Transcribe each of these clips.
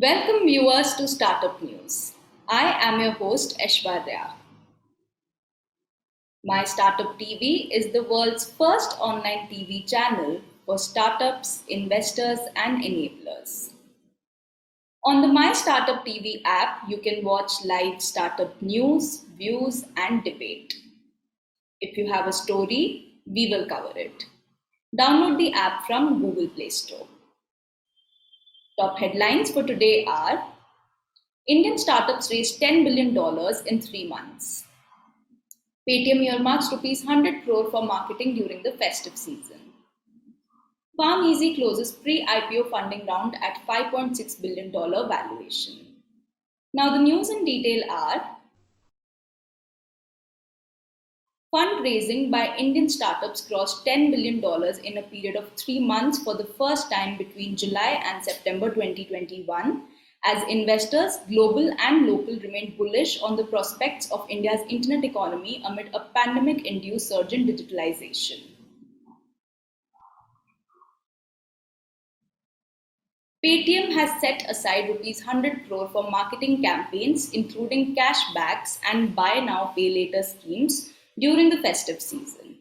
Welcome viewers to Startup News. I am your host Aishwarya. My Startup TV is the world's first online TV channel for startups, investors, and enablers. On the My Startup TV app, you can watch live startup news, views, and debate. If you have a story, we will cover it. Download the app from Google Play Store. Top headlines for today are: Indian startups raised $10 billion in 3 months. Paytm earmarks rupees 100 crore for marketing during the festive season. PalmEasy closes pre-IPO funding round at $5.6 billion valuation. Now the news in detail are: fundraising by Indian startups crossed $10 billion in a period of 3 months for the first time between July and September 2021, as investors, global and local, remained bullish on the prospects of India's internet economy amid a pandemic-induced surge in digitalization. Paytm has set aside rupees 100 crore for marketing campaigns, including cashbacks and buy now, pay later schemes during the festive season.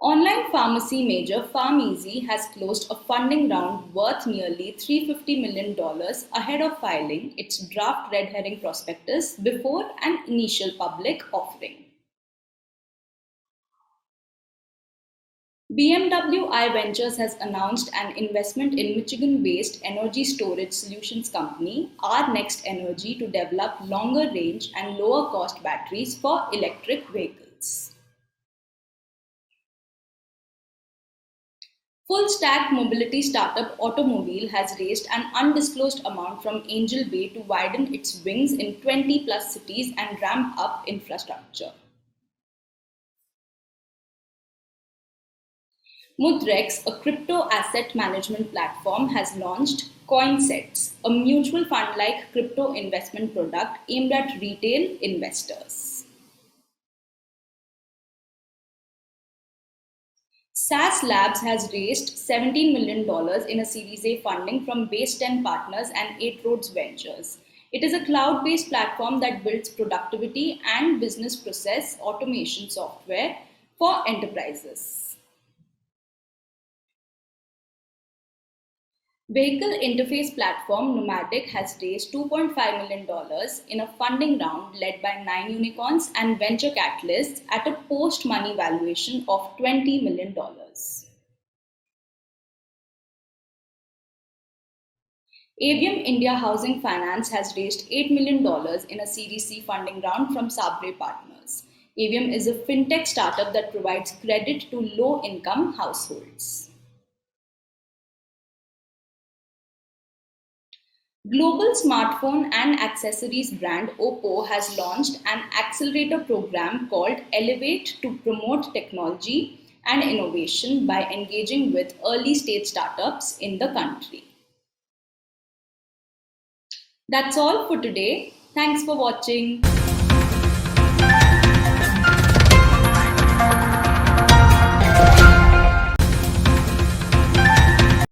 Online pharmacy major PharmEasy has closed a funding round worth nearly $350 million ahead of filing its draft red herring prospectus before an initial public offering. BMW iVentures has announced an investment in Michigan-based energy storage solutions company R Next Energy to develop longer range and lower cost batteries for electric vehicles. Full stack mobility startup Automobile has raised an undisclosed amount from Angel Bay to widen its wings in 20 plus cities and ramp up infrastructure. Mudrex, a crypto asset management platform, has launched CoinSets, a mutual fund-like crypto investment product aimed at retail investors. SAS Labs has raised $17 million in a Series A funding from Base 10 Partners and 8 Roads Ventures. It is a cloud-based platform that builds productivity and business process automation software for enterprises. Vehicle interface platform Nomadic has raised $2.5 million in a funding round led by 9 unicorns and venture capitalists at a post-money valuation of $20 million. Avium India Housing Finance has raised $8 million in a Series C funding round from Sabre Partners. Avium is a fintech startup that provides credit to low-income households. Global smartphone and accessories brand Oppo has launched an accelerator program called Elevate to promote technology and innovation by engaging with early stage startups in the country. That's all for today. Thanks for watching.